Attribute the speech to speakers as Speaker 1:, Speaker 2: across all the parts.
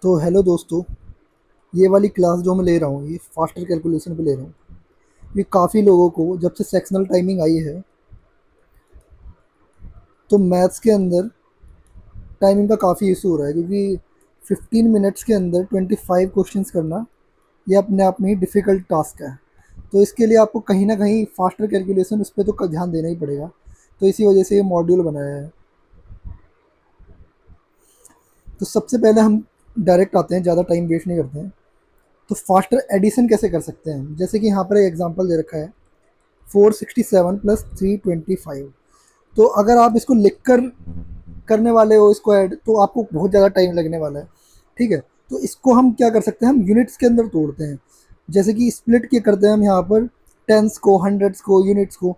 Speaker 1: तो हेलो दोस्तों। ये वाली क्लास जो मैं ले रहा हूँ ये फास्टर कैलकुलेशन पे ले रहा हूँ। ये काफ़ी लोगों को जब से सेक्शनल टाइमिंग आई है तो मैथ्स के अंदर टाइमिंग का काफ़ी इशू हो रहा है, क्योंकि 15 मिनट्स के अंदर 25 क्वेश्चंस करना ये अपने आप में ही डिफ़िकल्ट टास्क है। तो इसके लिए आपको कहीं ना कहीं फास्टर कैलकुलेशन उस पर तो ध्यान देना ही पड़ेगा। तो इसी वजह से ये मॉड्यूल बनाया है। तो सबसे पहले हम डायरेक्ट आते हैं, ज़्यादा टाइम वेस्ट नहीं करते हैं। तो फास्टर एडिशन कैसे कर सकते हैं, जैसे कि यहाँ पर एक एग्जांपल दे रखा है 467 प्लस 325। तो अगर आप इसको लिख कर करने वाले हो इसको ऐड, तो आपको बहुत ज़्यादा टाइम लगने वाला है। ठीक है, तो इसको हम क्या कर सकते हैं, हम यूनिट्स के अंदर तोड़ते हैं। जैसे कि स्प्लिट क्या करते हैं हम यहाँ पर, टेंस को, हंड्रेड्स को, यूनिट्स को।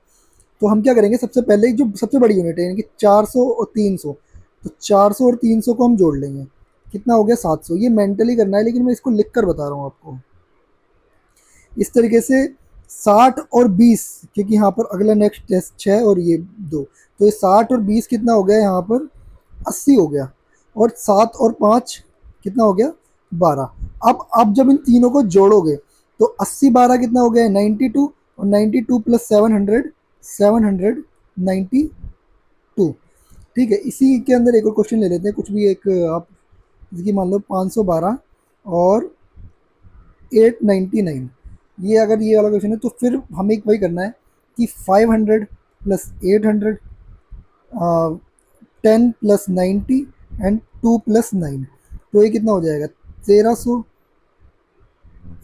Speaker 1: तो हम क्या करेंगे, सबसे पहले जो सबसे बड़ी यूनिट है यानी कि 400 और 300, तो 400 और 300 को हम जोड़ लेंगे। कितना हो गया, 700। ये मेंटली करना है, लेकिन मैं इसको लिख कर बता रहा हूँ आपको। इस तरीके से 60 और 20, क्योंकि यहाँ पर अगला नेक्स्ट टेस्ट 6 और ये 2, तो ये 60 और 20 कितना हो गया यहाँ पर, 80 हो गया। और 7 और 5 कितना हो गया, 12। अब जब इन तीनों को जोड़ोगे तो 80 12 कितना हो गया, 92। और 92 प्लस 700, 792। ठीक है, इसी के अंदर एक और क्वेश्चन ले लेते हैं, कुछ भी एक आप, जैसे कि मान लो 512 और 899। ये अगर ये वाला क्वेश्चन है तो फिर हमें एक वही करना है कि 500 प्लस 800, 10 प्लस 90 एंड 2 प्लस 9। तो ये कितना हो जाएगा, 1300।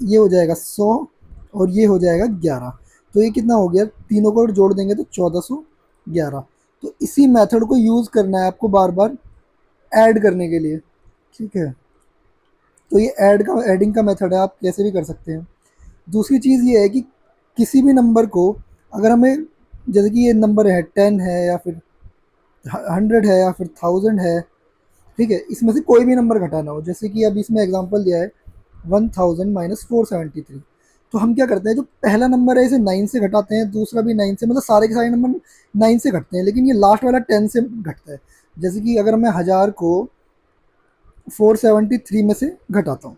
Speaker 1: ये हो जाएगा 100 और ये हो जाएगा 11। तो ये कितना हो गया, तीनों को जोड़ देंगे तो 1411। तो इसी मेथड को यूज़ करना है आपको बार बार ऐड करने के लिए। ठीक है, तो ये एडिंग का मेथड है, आप कैसे भी कर सकते हैं। दूसरी चीज़ ये है कि किसी भी नंबर को अगर हमें, जैसे कि ये नंबर है 10 है या फिर 100 है या फिर 1000 है, ठीक है, इसमें से कोई भी नंबर घटाना हो, जैसे कि अभी इसमें एग्जांपल दिया है 1000 माइनस 473। तो हम क्या करते हैं, जो पहला नंबर है इसे 9 से घटाते हैं, दूसरा भी 9 से, मतलब सारे के सारे नंबर 9 से घटते हैं, लेकिन ये लास्ट वाला 10 से घटता है। जैसे कि अगर मैं 1000 को 473 में से घटाता हूँ,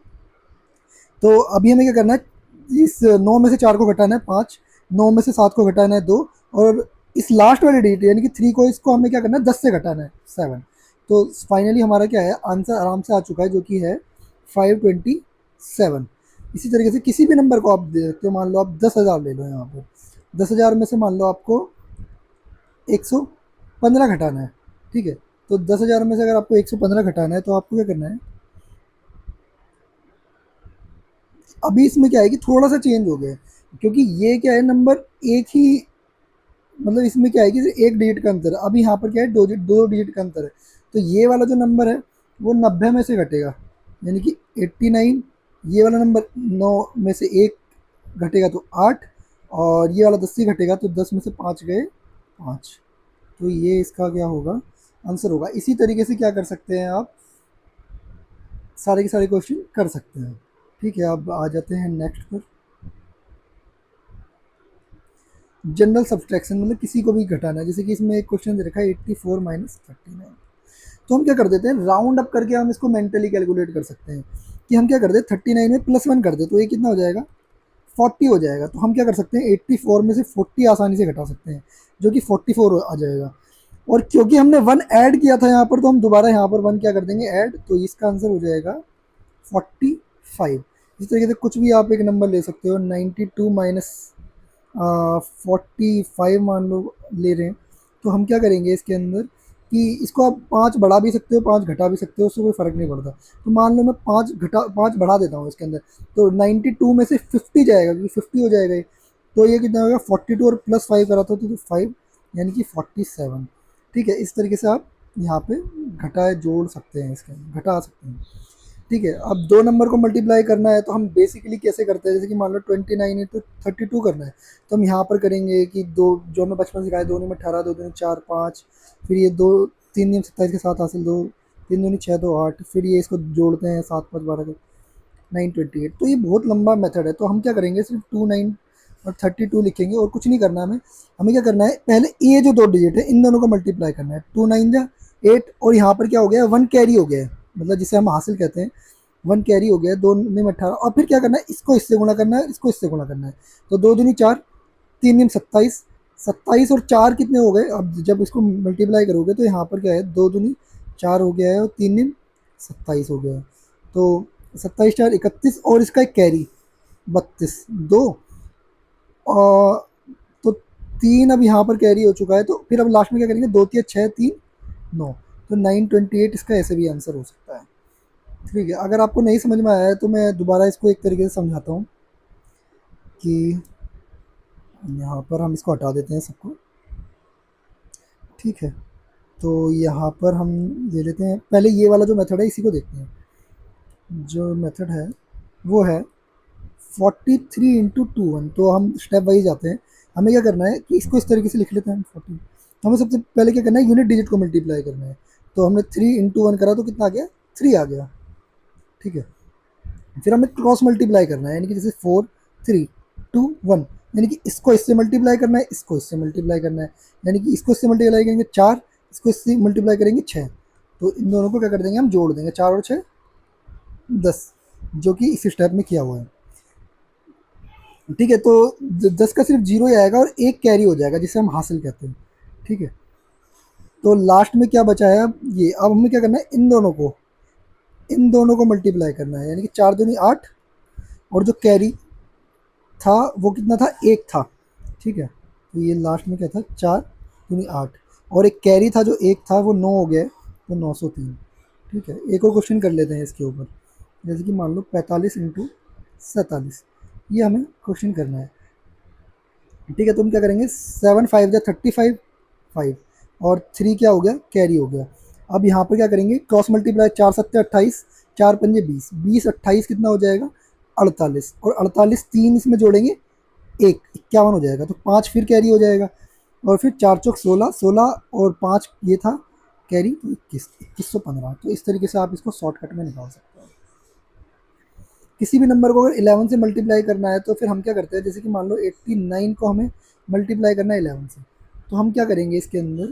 Speaker 1: तो अभी हमें क्या करना है, इस 9 में से 4 को घटाना है 5, 9 में से 7 को घटाना है 2, और इस लास्ट वाले डिजिट यानी कि 3 को, इसको हमें क्या करना है, 10 से घटाना है 7। तो फाइनली हमारा क्या है, आंसर आराम से आ चुका है, जो कि है 527। इसी तरीके से किसी भी नंबर को आप दे सकते हो, मान लो आप 10,000 ले लो, यहाँ पर 10,000 में से मान लो आपको 115 घटाना है। ठीक है, तो 10,000 में से अगर आपको 115 घटाना है तो आपको क्या करना है, अभी इसमें क्या है कि थोड़ा सा चेंज हो गया है, क्योंकि ये क्या है, नंबर एक ही, मतलब इसमें क्या है कि एक डिजिट का अंतर है। अभी यहाँ पर क्या है, दो डिजिट का अंतर है। तो ये वाला जो नंबर है वो 90 में से घटेगा, यानी कि 89। ये वाला नंबर 9 में से एक घटेगा तो 8, और ये वाला 10 से घटेगा तो 10 में से 5 गए 5। तो ये इसका क्या होगा, आंसर होगा। इसी तरीके से क्या कर सकते हैं आप, सारे के सारे क्वेश्चन कर सकते हैं। ठीक है, अब आ जाते हैं नेक्स्ट पर। जनरल सब्सट्रैक्शन, मतलब किसी को भी घटाना है, जैसे कि इसमें एक क्वेश्चन दे रखा है 84 माइनस 39। तो हम क्या कर देते हैं, राउंड अप करके हम इसको मेंटली कैलकुलेट कर सकते हैं। कि हम क्या कर दें, 39 में +1 कर दे तो ये कितना हो जाएगा, 40 हो जाएगा। तो हम क्या कर सकते हैं, 84 में से 40 आसानी से घटा सकते हैं, जो कि 44 आ जाएगा। और क्योंकि हमने 1 ऐड किया था यहाँ पर, तो हम दोबारा यहाँ पर 1 क्या कर देंगे, ऐड, तो इसका आंसर हो जाएगा 45। इस तरीके से कुछ भी आप एक नंबर ले सकते हो, 92 माइनस 45 मान लो ले रहे हैं। तो हम क्या करेंगे इसके अंदर, कि इसको आप 5 बढ़ा भी सकते हो, 5 घटा भी सकते हो, उससे कोई फ़र्क नहीं पड़ता। तो मान लो मैं 5 बढ़ा देता हूँ इसके अंदर, तो 92 में से 50 जाएगा, क्योंकि 50 हो जाएगा ये। तो ये कितना होगा, 42 और प्लस 5 करा था तो 5, यानी कि 47। ठीक है, इस तरीके से आप यहाँ पे घटाए जोड़ सकते हैं, इसके अंदर घटा सकते हैं। ठीक है, अब दो नंबर को मल्टीप्लाई करना है तो हम बेसिकली कैसे करते हैं, जैसे कि मान लो 29 है तो 32 करना है। तो हम यहाँ पर करेंगे कि दो, जो हमें बचपन सिखाया, 2 में 18, 2 दूनी 4 5, फिर ये 2 3 नियम 27 के साथ हासिल, 2 3 दूनी 6 2 8, फिर ये इसको जोड़ते हैं 7 5 12 के 928। तो ये बहुत लंबा मेथड है। तो हम क्या करेंगे, सिर्फ 29 और 32 लिखेंगे और कुछ नहीं करना हमें। हमें क्या करना है, पहले ये जो दो डिजिट है इन दोनों को मल्टीप्लाई करना है। 2 9 जा 8, और यहाँ पर क्या हो गया, 1 कैरी हो गया है, मतलब जिसे हम हासिल कहते हैं, 1 कैरी हो गया, 2 में 18, और फिर क्या करना है, इसको इससे गुणा करना है, इसको इससे गुणा करना है। तो 2 दूनी 4, 3 निम 27, 27 और 4 कितने हो गए, अब जब इसको मल्टीप्लाई करोगे तो यहाँ पर क्या है, 2 दूनी 4 हो गया है और 3 निम 27 हो गया है। तो 27 4 31, और इसका एक कैरी 32, 2, और तो 3 अब यहाँ पर कैरी हो चुका है। तो फिर अब लास्ट में क्या करेंगे, 2 3 6 3 9, तो 928 इसका ऐसे भी आंसर हो सकता है। ठीक है, अगर आपको नहीं समझ में आया है तो मैं दोबारा इसको एक तरीके से समझाता हूँ कि यहाँ पर हम इसको हटा देते हैं सबको। ठीक है, तो यहाँ पर हम ले लेते हैं पहले ये वाला जो मेथड है, इसी को देखते हैं। जो मेथड है वो है 43 इंटू 2 1। तो हम स्टेप वाइज जाते हैं। हमें क्या करना है कि इसको इस तरीके से लिख लेते हैं हम 40। हमें सबसे पहले क्या करना है, यूनिट डिजिट को मल्टीप्लाई करना है। तो हमने 3 इंटू 1 करा तो कितना आ गया, 3 आ गया। ठीक है, फिर हमें क्रॉस मल्टीप्लाई करना है, यानी कि जैसे 4 3 2 1, यानी कि इसको इससे मल्टीप्लाई करना है, इसको इससे मल्टीप्लाई करना है, यानी कि इसको इससे मल्टीप्लाई करेंगे 4, इसको इससे मल्टीप्लाई करेंगे 6। तो इन दोनों को क्या कर देंगे, हम जोड़ देंगे, 4 और 6 10, जो कि इस स्टेप में किया हुआ है। ठीक है, तो 10 का सिर्फ जीरो ही आएगा और एक कैरी हो जाएगा, जिसे हम हासिल कहते हैं। ठीक है, तो लास्ट में क्या बचा है, अब ये, अब हमें क्या करना है, इन दोनों को मल्टीप्लाई करना है, यानी कि 4 दूनी 8, और जो कैरी था वो कितना था, एक था। ठीक है, तो ये लास्ट में क्या था, 4 दूनी 8, और एक कैरी था जो एक था, वो 9 हो गया, तो 903। ठीक है, एक और क्वेश्चन कर लेते हैं इसके ऊपर। जैसे कि मान लो 45 इंटू 47, ये हमें क्वेश्चन करना है। ठीक है, तो हम क्या करेंगे, 7 5 जा 35, 5 और 3 क्या हो गया, कैरी हो गया। अब यहाँ पर क्या करेंगे, क्रॉस मल्टीप्लाई, 4 7 28, 4 पंजे 20, 20 28 कितना हो जाएगा, 48, और 48 3 इसमें जोड़ेंगे, एक 51 हो जाएगा। तो 5 फिर कैरी हो जाएगा, और फिर 4 चौक 16, 16 और 5 ये था कैरी, तो 21, 2115। तो इस तरीके से आप इसको शॉर्टकट में निकाल सकते हो। किसी भी नंबर को अगर 11 से मल्टीप्लाई करना है तो फिर हम क्या करते हैं, जैसे कि मान लो 89 को हमें मल्टीप्लाई करना है 11 से, तो हम क्या करेंगे इसके अंदर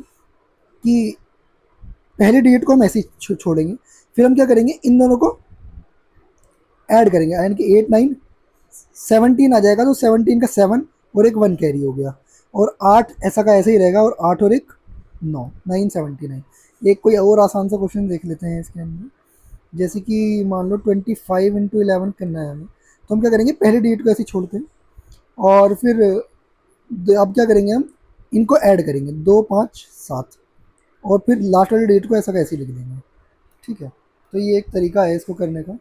Speaker 1: कि पहले डिजिट को हम ऐसे ही छोड़ेंगे, फिर हम क्या करेंगे, इन दोनों को ऐड करेंगे, यानी कि 8 9 17 आ जाएगा, तो 17 का 7 और एक 1 कैरी हो गया, और 8 ऐसा का ऐसे ही रहेगा, और 8 और एक 9, 979। एक कोई और आसान सा क्वेश्चन देख लेते हैं इसके अंदर। जैसे कि मान लो 25 इंटू 11 करना है हमें, तो हम क्या करेंगे, पहले डिजिट को ऐसे ही छोड़ते हैं, और फिर अब क्या करेंगे, हम इनको ऐड करेंगे, 2 5 7, और फिर लास्ट वाले डिजिट को ऐसा कैसे लिख देंगे। ठीक है, तो ये एक तरीका है इसको करने का।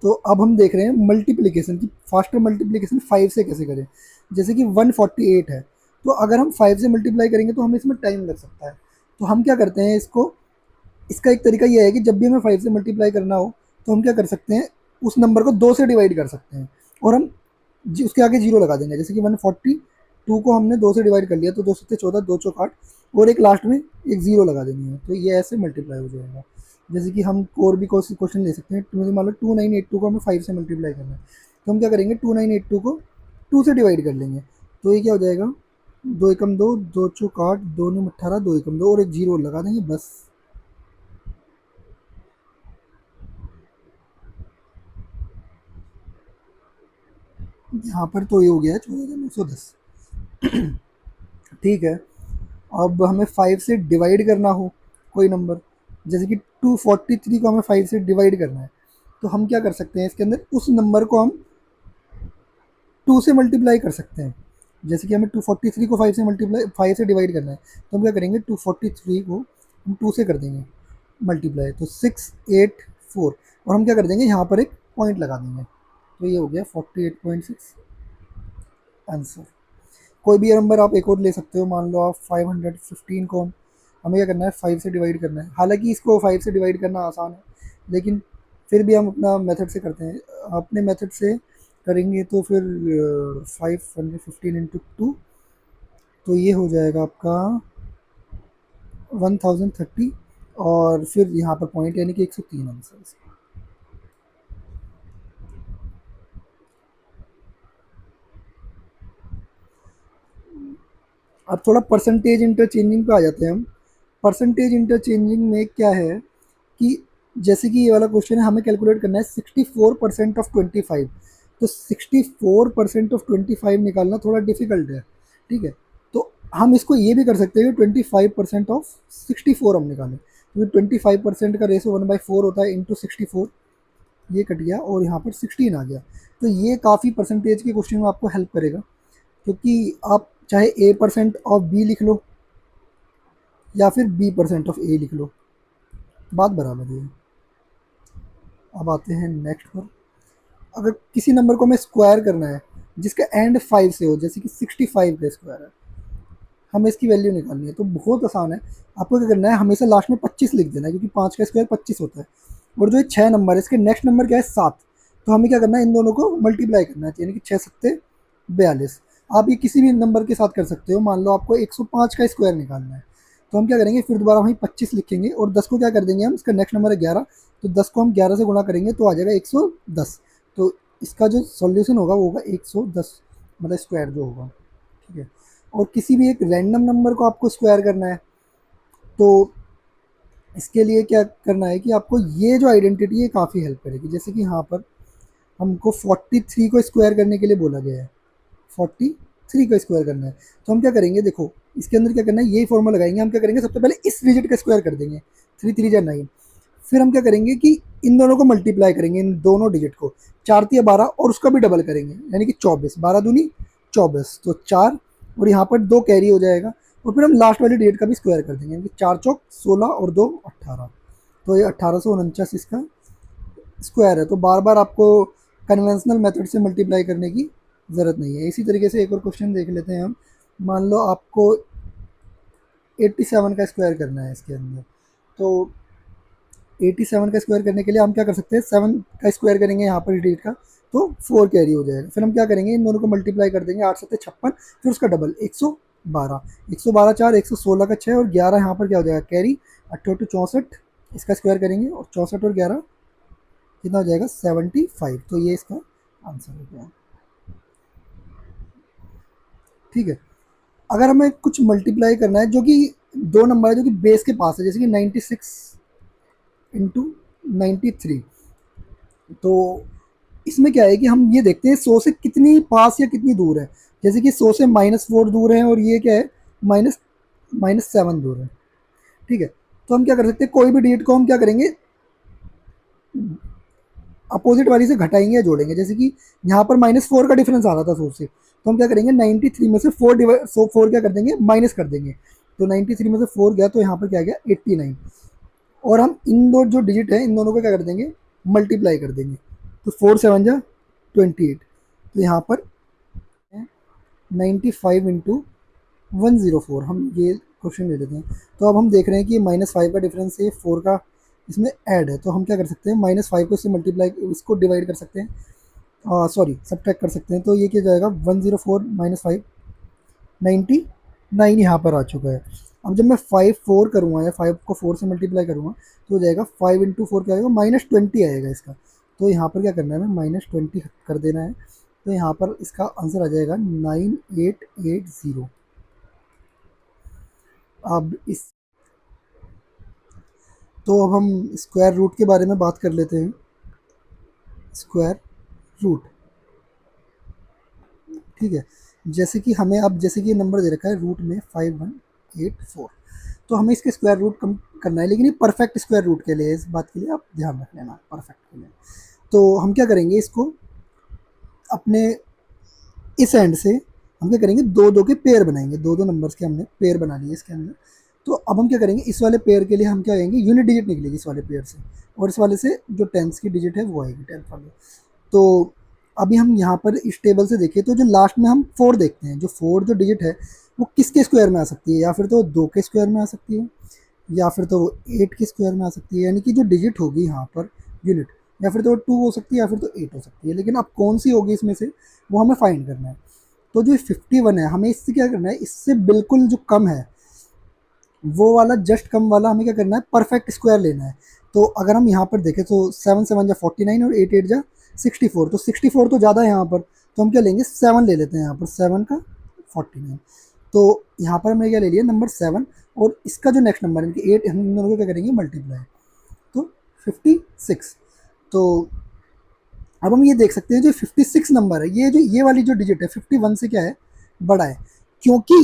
Speaker 1: तो अब हम देख रहे हैं मल्टीप्लिकेशन की, फास्टर मल्टीप्लिकेशन 5 से कैसे करें। जैसे कि 148 है, तो अगर हम 5 से मल्टीप्लाई करेंगे तो हमें इसमें टाइम लग सकता है। तो हम क्या करते हैं इसको, इसका एक तरीका ये है कि जब भी हमें 5 से मल्टीप्लाई करना हो तो हम क्या कर सकते हैं, उस नंबर को 2 से डिवाइड कर सकते हैं, और हम उसके आगे जीरो लगा देंगे। जैसे कि 142 को हमने 2 से डिवाइड कर लिया, तो 2 सत्ते 14, 2 चौक 8, और एक लास्ट में एक जीरो लगा देनी है, तो ये ऐसे मल्टीप्लाई हो जाएगा। जैसे कि हम और भी क्वेश्चन ले सकते हैं, मान लो 2982 को हमें 5 से मल्टीप्लाई करना है, तो हम क्या करेंगे, 2982 को 2 से डिवाइड कर लेंगे, तो ये क्या हो जाएगा, 2 एकम 2, 2 चौक 8, 2 नौ 18, 2 एकम 2, और एक जीरो लगा देंगे बस। यहाँ पर तो ये हो गया है 14,910। ठीक है, अब हमें 5 से डिवाइड करना हो कोई नंबर, जैसे कि 243 को हमें 5 से डिवाइड करना है, तो हम क्या कर सकते हैं, इसके अंदर उस नंबर को हम 2 से मल्टीप्लाई कर सकते हैं। जैसे कि हमें 243 को 5 से मल्टीप्लाई, 5 से डिवाइड करना है, तो हम क्या करेंगे, 243 को हम 2 से कर देंगे मल्टीप्लाई, तो 684, और हम क्या कर देंगे, यहाँ पर एक पॉइंट लगा देंगे, तो ये हो गया 48.6 आंसर। कोई भी नंबर आप एक और ले सकते हो, मान लो आप 515 को हमें क्या करना है, 5 से डिवाइड करना है। हालांकि इसको 5 से डिवाइड करना आसान है, लेकिन फिर भी हम अपना मेथड से करते हैं। अपने मेथड से करेंगे तो फिर 515 इंटू 2, तो ये हो जाएगा आपका 1030, और फिर यहाँ पर पॉइंट, यानी कि 103 आंसर। अब थोड़ा परसेंटेज इंटरचेंजिंग पे आ जाते हैं हम। परसेंटेज इंटरचेंजिंग में क्या है कि जैसे कि ये वाला क्वेश्चन है, हमें कैलकुलेट करना है 64% ऑफ 25। तो 64% ऑफ 25 निकालना थोड़ा डिफिकल्ट है, ठीक है। तो हम इसको ये भी कर सकते हैं कि 25% ऑफ 64 हम निकालें, क्योंकि 25% का रेशो 1/4 होता है, इंटू 64, ये कट गया और यहाँ पर 16 आ गया। तो ये काफ़ी परसेंटेज के क्वेश्चन में आपको हेल्प करेगा, क्योंकि आप चाहे A% ऑफ B लिख लो या फिर B% ऑफ A लिख लो, बात बराबर है। अब आते हैं नेक्स्ट पर। अगर किसी नंबर को हमें स्क्वायर करना है जिसका एंड 5 से हो, जैसे कि 65 का स्क्वायर है, हमें इसकी वैल्यू निकालनी है, तो बहुत आसान है। आपको क्या करना है, हमेशा लास्ट में 25 लिख देना है, क्योंकि 5 का स्क्वायर 25 होता है। और जो ये 6 नंबर है, इसके नेक्स्ट नंबर क्या है, 7। तो हमें क्या करना है, इन दोनों को मल्टीप्लाई करना है, यानी कि 6 सत्ते 42। आप ये किसी भी नंबर के साथ कर सकते हो। मान लो आपको 105 का स्क्वायर निकालना है, तो हम क्या करेंगे, फिर दोबारा वहीं 25 लिखेंगे और 10 को क्या कर देंगे हम, इसका नेक्स्ट नंबर है 11, तो 10 को हम 11 से गुणा करेंगे तो आ जाएगा 110। तो इसका जो सॉल्यूशन होगा वो होगा 110, मतलब स्क्वायर जो होगा, ठीक है। और किसी भी एक रैंडम नंबर को आपको स्क्वायर करना है, तो इसके लिए क्या करना है कि आपको ये जो आइडेंटिटी है काफ़ी हेल्प करेगी। जैसे कि यहाँ पर हमको 43 को स्क्वायर करने के लिए बोला गया है, 43 का स्क्वायर करना है। तो हम क्या करेंगे, देखो इसके अंदर क्या करना है, यही फॉर्मूला लगाएंगे। हम क्या करेंगे, सबसे पहले इस डिजिट का स्क्वायर कर देंगे, 3×3 = 9। फिर हम क्या करेंगे कि इन दोनों को मल्टीप्लाई करेंगे, इन दोनों डिजिट को, 4×3 = 12 और उसका भी डबल करेंगे, यानी कि 24, 12×2 = 24, तो 4, और यहाँ पर 2 कैरी हो जाएगा। और फिर हम लास्ट वाली डिजिट का भी स्क्वायर कर देंगे, यानी कि 4×4 = 16 और 2 = 18। तो ये 1849 इसका स्क्वायर है। तो बार बार आपको कन्वेंशनल मेथड से मल्टीप्लाई करने की ज़रूरत नहीं है। इसी तरीके से एक और क्वेश्चन देख लेते हैं हम। मान लो आपको 87 का स्क्वायर करना है इसके अंदर, तो 87 का स्क्वायर करने के लिए हम क्या कर सकते हैं, 7 का स्क्वायर करेंगे यहाँ पर डिजिट का, तो 4 कैरी हो जाएगा। फिर हम क्या करेंगे, इन दोनों को मल्टीप्लाई कर देंगे, 8×7 = 56, फिर उसका डबल 112, 112 4, 116 का 6 और 11 यहाँ पर क्या हो जाएगा कैरी, 8×8 = 64, इसका स्क्वायर करेंगे और 64 और 11 कितना हो जाएगा, 75। तो ये इसका आंसर हो गया, ठीक है। अगर हमें कुछ मल्टीप्लाई करना है जो कि दो नंबर है जो कि बेस के पास है, जैसे कि 96 × 93, तो इसमें क्या है कि हम ये देखते हैं 100 से कितनी पास या कितनी दूर है। जैसे कि 100 से -4 दूर है और ये क्या है, माइनस -7 दूर है, ठीक है। तो हम क्या कर सकते हैं, कोई भी डिजिट को हम क्या करेंगे, अपोजिट वाली से घटाएंगे या जोड़ेंगे। जैसे कि यहाँ पर -4 का डिफरेंस आ रहा था 100 से, तो हम क्या करेंगे, 93 में से 4 क्या कर देंगे, माइनस कर देंगे। तो 93 में से 4 गया तो यहाँ पर क्या गया, 89। और हम इन दो जो डिजिट है इन दोनों को क्या कर देंगे, मल्टीप्लाई कर देंगे। तो 4×7 = 28। तो यहाँ पर 95 × 104, हम ये क्वेश्चन ले लेते हैं। तो अब हम देख रहे हैं कि -5 का डिफरेंस है, 4 का इसमें ऐड है, तो हम क्या कर सकते हैं, -5 को इससे मल्टीप्लाई, इसको डिवाइड कर सकते हैं, सॉरी सब्ट्रैक्ट कर सकते हैं। तो ये क्या जाएगा, 104 - 5, 99 यहाँ पर आ चुका है। अब जब मैं 5 4 करूँगा या 5 को 4 से मल्टीप्लाई करूँगा तो हो जाएगा 5 × 4 क्या आएगा, -20 आएगा इसका। तो यहाँ पर क्या करना है, हमें -20 कर देना है। तो यहाँ पर इसका आंसर आ जाएगा 9880। अब इस तो अब हम स्क्वायर रूट के बारे में बात कर लेते हैं। स्क्वायर रूट, ठीक है। जैसे कि हमें अब जैसे कि ये नंबर दे रखा है रूट में 5184, तो हमें इसके स्क्वायर रूट कम करना है, लेकिन ये परफेक्ट स्क्वायर रूट के लिए, इस बात के लिए आप ध्यान रख लेना, परफेक्ट के लिए। तो हम क्या करेंगे, इसको अपने इस एंड से हम क्या करेंगे, दो दो के पेयर बनाएंगे, दो दो नंबर्स के हमने पेयर बना लिए इसके अंदर। तो अब हम क्या करेंगे, इस वाले पेयर के लिए हम क्या करेंगे, यूनिट डिजिट निकलेगी इस वाले पेयर से, और इस वाले से जो टेंस की डिजिट है वो आएगी, 10th वाले। तो अभी हम यहाँ पर इस टेबल से देखिए, तो जो लास्ट में हम 4 देखते हैं, जो 4 जो डिजिट है वो किसके स्क्वायर में आ सकती है, या फिर तो 2 के स्क्वायर में आ सकती है, या फिर तो 8 के स्क्वायर में आ सकती है, यानी कि जो डिजिट होगी यहाँ पर यूनिट, या फिर तो 2 हो सकती है या फिर तो 8 हो सकती है। लेकिन अब कौन सी होगी इसमें से, वो हमें फाइंड करना है। तो जो 51 है, हमें इससे क्या करना है, इससे बिल्कुल जो कम है वो वाला, जस्ट कम वाला हमें क्या करना है, परफेक्ट स्क्वायर लेना है। तो अगर हम यहाँ पर देखें तो 7 7 = 49 और 8 8 = 64, तो 64 तो ज़्यादा है यहाँ पर, तो हम क्या लेंगे, 7 ले लेते हैं यहाँ पर, 7 का 49। तो यहाँ पर हमने क्या ले लिया नंबर 7 और इसका जो नेक्स्ट नंबर है इनके 8, हम इन दोनों को क्या करेंगे मल्टीप्लाई, तो 56। तो अब हम ये देख सकते हैं जो 56 नंबर है, ये वाली जो डिजिट है 51 से क्या है बड़ा है, क्योंकि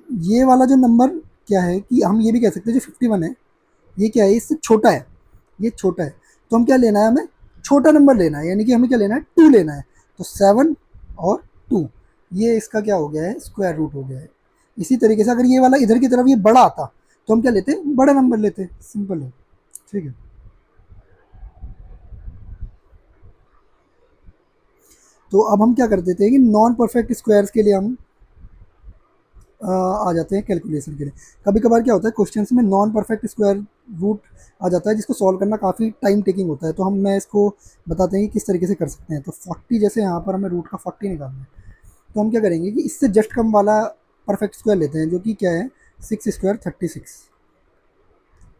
Speaker 1: ये वाला जो नंबर क्या है कि हम ये भी कह सकते हैं जो 51 है ये क्या है इससे छोटा है, ये छोटा है। तो हम क्या लेना है, हमें छोटा नंबर लेना है, यानी कि हमें क्या लेना है 2 लेना है। तो 7 और 2 ये इसका क्या हो गया है स्क्वायर रूट हो गया है। इसी तरीके से अगर ये वाला इधर की तरफ ये बड़ा आता तो हम क्या लेते बड़ा नंबर लेते, सिंपल है, ठीक है। तो अब हम क्या कर देते हैं कि नॉन परफेक्ट स्क्वायर्स के लिए हम आ जाते हैं कैलकुलेशन के लिए। कभी कभार क्या होता है क्वेश्चंस में नॉन परफेक्ट स्क्वायर रूट आ जाता है जिसको सॉल्व करना काफ़ी टाइम टेकिंग होता है, तो मैं इसको बताते हैं कि किस तरीके से कर सकते हैं। तो 40 जैसे यहाँ पर हमें रूट का 40 निकालना है, तो हम क्या करेंगे कि इससे जस्ट कम वाला परफेक्ट स्क्वायर लेते हैं जो कि क्या है 6 स्क्वायर 36,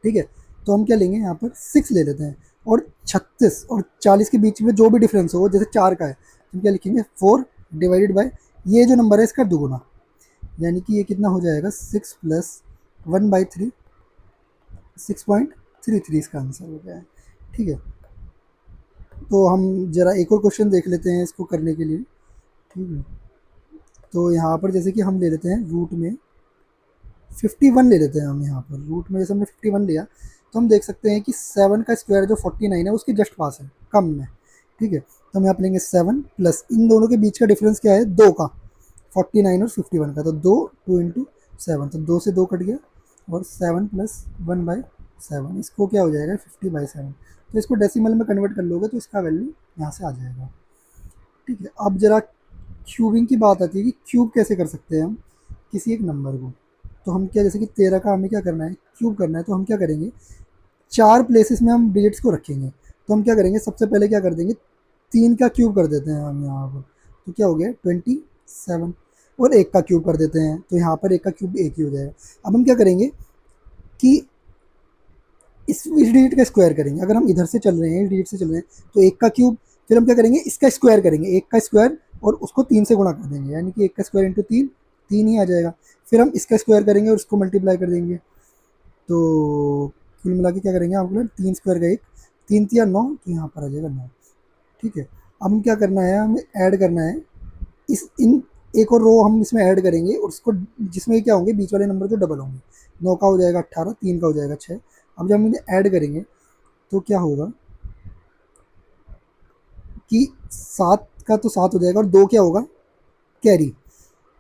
Speaker 1: ठीक है। तो हम क्या लेंगे यहाँ पर 6 ले लेते हैं और 36 और 40 के बीच में जो भी डिफरेंस हो जैसे 4 का है तो हम क्या लिखेंगे 4 डिवाइडेड बाय ये जो नंबर है इसका दुगुना, यानी कि ये कितना हो जाएगा 6 प्लस 1/3, 6.33 इसका आंसर हो गया है, ठीक है। तो हम ज़रा एक और क्वेश्चन देख लेते हैं इसको करने के लिए, ठीक है। तो यहाँ पर जैसे कि हम ले लेते हैं रूट में 51 ले लेते हैं, हम यहाँ पर रूट में जैसे हमने 51 लिया तो हम देख सकते हैं कि 7 का स्क्वायर जो 49 है उसके जस्ट पास है कम में, ठीक है। तो हम यहाँ पर लेंगे 7 प्लस इन दोनों के बीच का डिफरेंस क्या है 2 का, 49 और 51 का, तो 2 तो 2 से 2 कट गया और 7 प्लस 1/7 इसको क्या हो जाएगा 50/7। तो इसको डेसिमल में कन्वर्ट कर लोगे तो इसका वैल्यू यहाँ से आ जाएगा, ठीक है। अब जरा क्यूबिंग की बात आती है कि क्यूब कैसे कर सकते हैं हम किसी एक नंबर को। तो हम क्या जैसे कि 13 का हमें क्या करना है क्यूब करना है, तो हम क्या करेंगे 4 प्लेसेस में हम डिजिट्स को रखेंगे। तो हम क्या करेंगे सबसे पहले क्या कर देंगे 3 का क्यूब कर देते हैं हम यहाँ पर, तो क्या हो गया 27 और 1 का क्यूब कर देते हैं तो यहाँ पर 1 का क्यूब 1 ही हो जाएगा। अब हम क्या करेंगे कि इस डिजिट का स्क्वायर करेंगे, अगर हम इधर से चल रहे हैं इस डिजिट से चल रहे हैं तो 1 का क्यूब, फिर हम क्या करेंगे इसका स्क्वायर करेंगे 1 का स्क्वायर और उसको 3 से गुणा कर देंगे, यानी कि 1 का स्क्वायर इंटू 3 3 ही आ जाएगा। फिर हम इसका स्क्वायर करेंगे और उसको मल्टीप्लाई कर देंगे, तो कुल मिला के क्या करेंगे आपको 3 स्क्वायर का 1 3 तिया 9, तो यहाँ पर आ जाएगा 9, ठीक है। अब हम क्या करना है हमें ऐड करना है इस इन एक और रो हम इसमें ऐड करेंगे और उसको जिसमें क्या होंगे बीच वाले नंबर जो डबल होंगे, 9 का हो जाएगा 18, 3 का हो जाएगा 6। अब जब हम इन्हें ऐड करेंगे तो क्या होगा कि 7 का तो 7 हो जाएगा और 2 क्या होगा कैरी,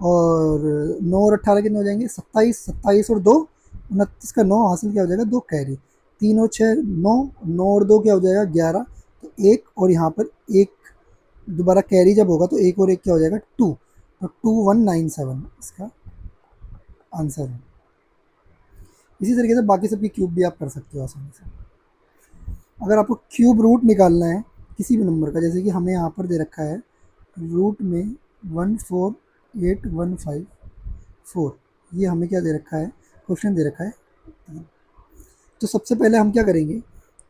Speaker 1: और 9 और 18 कितने हो जाएंगे 27, 27 और 2 29 का 9 हासिल क्या हो जाएगा 2 कैरी, 3 और 6 9, 9 और 2 क्या हो जाएगा 11, तो 1 और यहाँ पर 1 दोबारा कैरी जब होगा तो 1 और 1 क्या हो जाएगा 2, तो 2197 इसका आंसर है। इसी तरीके से बाकी सबकी क्यूब भी आप कर सकते हो आसानी से। अगर आपको क्यूब रूट निकालना है किसी भी नंबर का, जैसे कि हमें यहाँ पर दे रखा है रूट में 14815 ये हमें क्या दे रखा है क्वेश्चन दे रखा है। तो सबसे पहले हम क्या करेंगे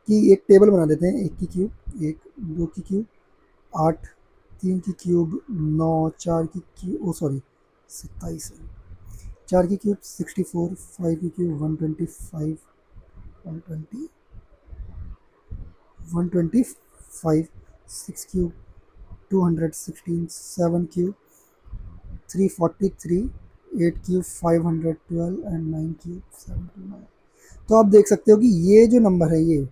Speaker 1: कि एक टेबल बना लेते हैं, 1 की क्यूब 1, 2 की क्यूब 8, 3 की क्यूब 9, 4 की क्यूब 27 है, 4 की क्यूब 64, 5 की cube 125, 125, 6 cube 216, 7 cube 343, 8 cube 512 and 9 cube 79। तो आप देख सकते हो कि ये जो नंबर है ये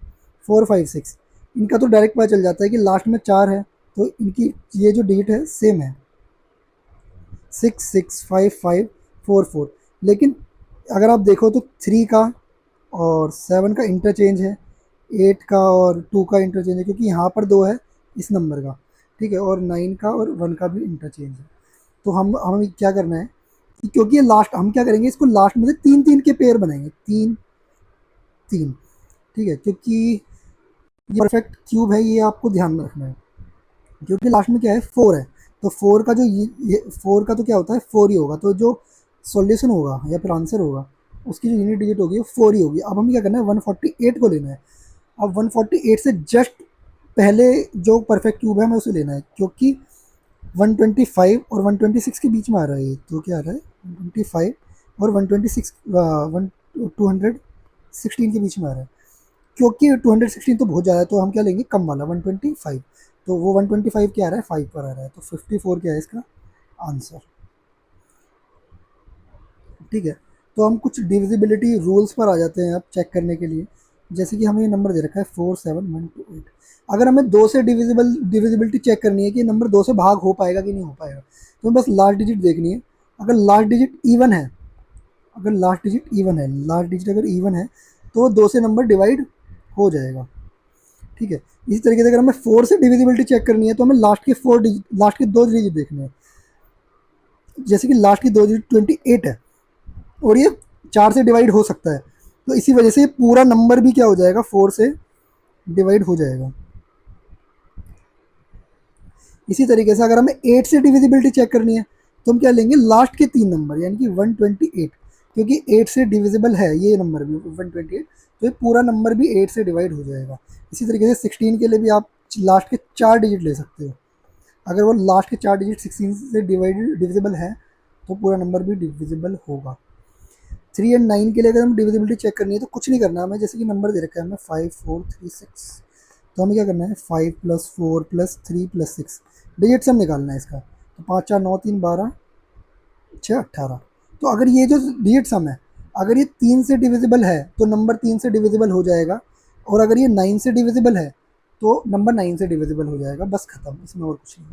Speaker 1: 456 इनका तो डायरेक्ट पता चल जाता है कि लास्ट में 4 है, तो इनकी ये जो डिजिट है सेम है 665544। लेकिन अगर आप देखो तो 3 का और 7 का इंटरचेंज है, 8 का और 2 का इंटरचेंज है क्योंकि यहाँ पर 2 है इस नंबर का, ठीक है, और 9 का और 1 का भी इंटरचेंज है। तो हमें क्या करना है कि क्योंकि ये लास्ट हम क्या करेंगे इसको लास्ट में से 3 3 के पेयर बनाएंगे 3 3, ठीक है, क्योंकि ये परफेक्ट क्यूब है ये आपको ध्यान में रखना है, क्योंकि लास्ट में क्या है 4 है, तो 4 का जो ये 4 का तो क्या होता है 4 ही होगा, तो जो सॉल्यूशन होगा या फिर आंसर होगा उसकी जो यूनिट डिजिट होगी वो 4 ही होगी। अब हमें क्या करना है 148 को लेना है। अब 148 से जस्ट पहले जो परफेक्ट क्यूब है हमें उसे लेना है, क्योंकि 125 और 126 के बीच में आ रहा है ये, तो क्या आ रहा है 125 और 126 वन 216 के बीच में आ रहा है। क्योंकि 216 तो बहुत ज़्यादा है, तो हम क्या लेंगे कम वाला 125। तो वो 125 क्या आ रहा है 5 पर आ रहा है, तो 54 क्या है इसका आंसर। ठीक है, तो हम कुछ डिविजिबिलिटी रूल्स पर आ जाते हैं अब चेक करने के लिए। जैसे कि हमें ये नंबर दे रखा है 47128। अगर हमें दो से डिविजिबिलिटी चेक करनी है कि नंबर दो से भाग हो पाएगा कि नहीं हो पाएगा, तो हमें बस लास्ट डिजिट देखनी है। अगर लास्ट डिजिट इवन है, अगर लास्ट डिजिट इवन है, लास्ट डिजिट अगर इवन है तो दो से नंबर डिवाइड हो जाएगा। ठीक है, इसी तरीके से अगर हमें 4 से डिविजिबिलिटी चेक करनी है तो हमें लास्ट के दो डिजिट देखने हैं। जैसे कि लास्ट की दो डिजिट 28 है और ये 4 से डिवाइड हो सकता है, तो इसी वजह से ये पूरा नंबर भी क्या हो जाएगा 4 से डिवाइड हो जाएगा। इसी तरीके से अगर हमें 8 से डिविजिबिलिटी चेक करनी है तो हम क्या लेंगे लास्ट के तीन नंबर यानी कि 128, क्योंकि 8 से डिविजिबल है ये नंबर भी 128, तो ये पूरा नंबर भी 8 से डिवाइड हो जाएगा। इसी तरीके से 16 के लिए भी आप लास्ट के चार डिजिट ले सकते हो। अगर वो लास्ट के चार डिजिट 16 से डिविजिबल है तो पूरा नंबर भी डिविजिबल होगा। 3 और 9 के लिए अगर हम डिविजिबिलिटी चेक करनी है तो कुछ नहीं करना हमें, जैसे कि नंबर दे रखा है हमें 5436, तो हमें क्या करना है 5 + 4 + 3 + 6 डिजिट सम निकालना है इसका। तो 5 4 9 3 12 6 18। तो अगर ये जो डिजिट सम है, अगर ये 3 से डिविजिबल है तो नंबर 3 से डिविजिबल हो जाएगा, और अगर ये 9 से डिविजिबल है तो नंबर 9 से डिविजिबल हो जाएगा, बस खत्म, इसमें और कुछ नहीं।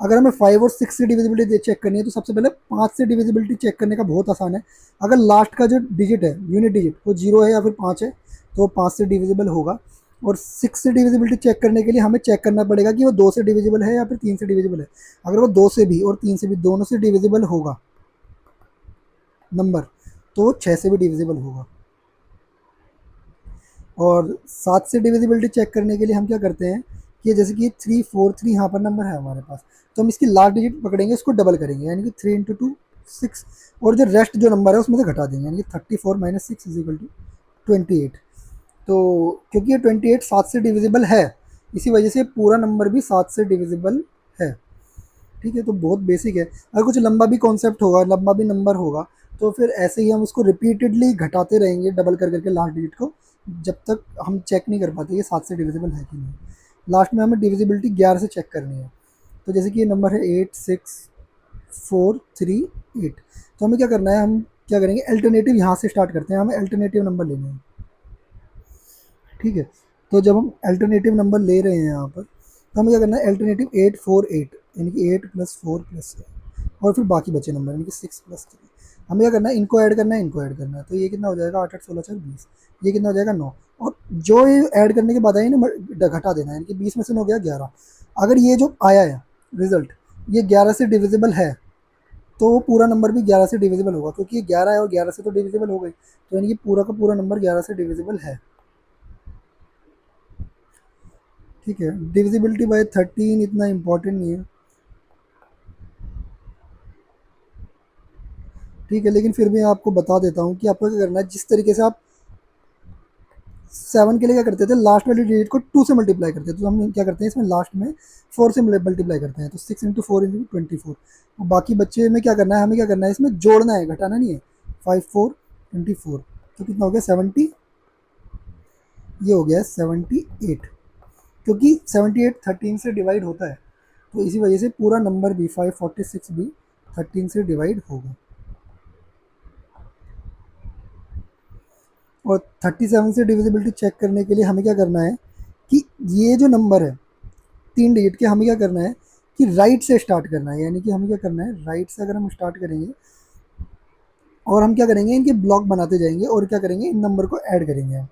Speaker 1: अगर हमें 5 और 6 से डिविजिबिलिटी चेक करनी है तो सबसे पहले 5 से डिविजिबिलिटी चेक करने का बहुत आसान है। अगर लास्ट का जो डिजिट है यूनिट डिजिट वो 0 है या फिर 5 है तो 5 से डिविजिबल होगा। और 6 से डिविजिबिलिटी चेक करने के लिए हमें चेक करना पड़ेगा कि वो 2 से डिविजिबल है या फिर 3 से डिविजिबल है। अगर वो 2 से भी और 3 से भी दोनों से डिविजिबल होगा नंबर, तो वो 6 से भी डिविजिबल होगा। और 7 से डिविजिबिलिटी चेक करने के लिए हम क्या करते हैं कि जैसे कि 343 यहाँ पर नंबर है हमारे पास, तो हम इसकी लास्ट डिजिट पकड़ेंगे, उसको डबल करेंगे यानी कि 3 × 2 6, और जो रेस्ट जो नंबर है उसमें से घटा देंगे यानी कि 34 - 6 = 28। तो क्योंकि ये 28 7 से डिविजिबल है, इसी वजह से पूरा नंबर भी 7 से डिविजिबल है। ठीक है, तो बहुत बेसिक है। अगर कुछ लंबा भी कॉन्सेप्ट होगा, लंबा भी नंबर होगा, तो फिर ऐसे ही हम उसको रिपीटेडली घटाते रहेंगे डबल कर करके लास्ट डिजिट को, जब तक हम चेक नहीं कर पाते ये 7 से डिविजिबल है कि नहीं। लास्ट में हमें डिविजिबिलिटी 11 से चेक करनी है। तो जैसे कि ये नंबर है 86438, तो हमें क्या करना है, हम क्या करेंगे अल्टरनेटिव यहाँ से स्टार्ट करते हैं, हमें अल्टरनेटिव नंबर लेने हैं। ठीक है, तो जब हम अल्टरनेटिव नंबर ले रहे हैं यहाँ पर, तो हमें क्या करना है अल्टरनेटिव 848 यानी कि 8 + 4 + 8, और फिर बाकी बचे नंबर यानी कि 6 + 3। हमें क्या करना है इनको ऐड करना है, इनको ऐड करना है। तो ये कितना हो जाएगा 8 8 16 4 20, ये कितना हो जाएगा 9। और जो ये ऐड करने के बाद आए ना घटा देना है, यानी कि 20 में से 9 गया 11। अगर ये जो आया है रिजल्ट ये 11 से डिविजिबल है तो वो पूरा नंबर भी 11 से डिविजिबल होगा, क्योंकि ये 11 है और 11 से तो डिविजिबल हो गई, तो यानी कि पूरा का पूरा नंबर 11 से डिविजिबल है। ठीक है, डिविजिबिलिटी बाय 13 इतना इम्पोर्टेंट नहीं है। ठीक है, लेकिन फिर भी मैं आपको बता देता हूँ कि आपको क्या करना है। जिस तरीके से आप 7 के लिए क्या करते थे, लास्ट वाली डिजिट को 2 से मल्टीप्लाई करते थे, तो हम क्या करते हैं इसमें लास्ट में 4 से मल्टीप्लाई करते हैं, तो 6 × 4 × 24। और बाकी बच्चे में क्या करना है, हमें क्या करना है इसमें जोड़ना है, घटाना नहीं है। 5 4 24, तो कितना हो गया 70, ये हो गया 78, क्योंकि 78 13 से डिवाइड होता है, तो इसी वजह से पूरा नंबर भी 546 भी 13 से डिवाइड होगा। और 37 से डिविजिबिलिटी चेक करने के लिए हमें क्या करना है कि ये जो नंबर है 3 डिजिट के, हमें क्या करना है कि राइट से स्टार्ट करना है, यानी कि हमें क्या करना है राइट से अगर हम स्टार्ट करेंगे और हम क्या करेंगे इनके ब्लॉक बनाते जाएंगे और क्या करेंगे इन नंबर को ऐड करेंगे हम।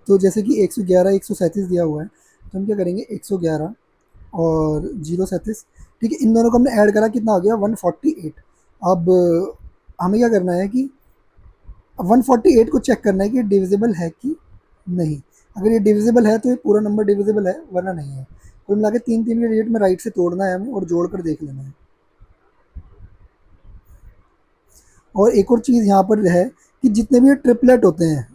Speaker 1: तो जैसे कि 111 137 दिया हुआ है, तो हम क्या करेंगे 111 और 037, ठीक है, इन दोनों को हमने ऐड करा, कितना आ गया 148। अब हमें क्या करना है कि 148 को चेक करना है कि डिविजिबल है कि नहीं। अगर ये डिविजिबल है तो ये पूरा नंबर डिविजिबल है, वरना नहीं है। कुल मिला के 3 3 के डिजिट में राइट से तोड़ना है हमें और जोड़ कर देख लेना है। और एक और चीज़ यहाँ पर है कि जितने भी ट्रिपलेट होते हैं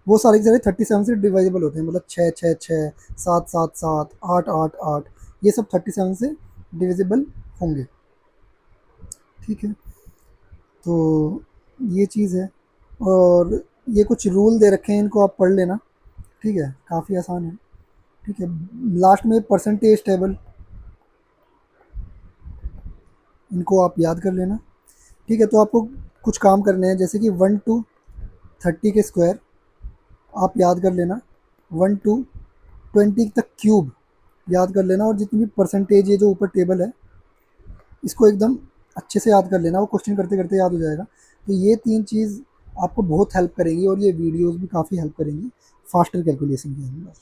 Speaker 1: वो सारे के सारे 37 से डिवाइजेबल होते हैं, मतलब 6 6 6, 7 7 7, 8 8 8, ये सब 37 से डिविजिबल होंगे। ठीक है, तो ये चीज़ है। और ये कुछ रूल दे रखे हैं, इनको आप पढ़ लेना। ठीक है, काफ़ी आसान है। ठीक है, लास्ट में परसेंटेज टेबल, इनको आप याद कर लेना। ठीक है, तो आपको कुछ काम करने हैं, जैसे कि 1 to 30 के स्क्वायर आप याद कर लेना, 1 to 20 तक क्यूब याद कर लेना, और जितनी भी परसेंटेज ये जो ऊपर टेबल है इसको एकदम अच्छे से याद कर लेना, वो क्वेश्चन करते करते याद हो जाएगा। तो ये 3 चीज़ आपको बहुत हेल्प करेंगी, और ये वीडियोस भी काफ़ी हेल्प करेंगी फास्टर कैलकुलेशन के अंदर।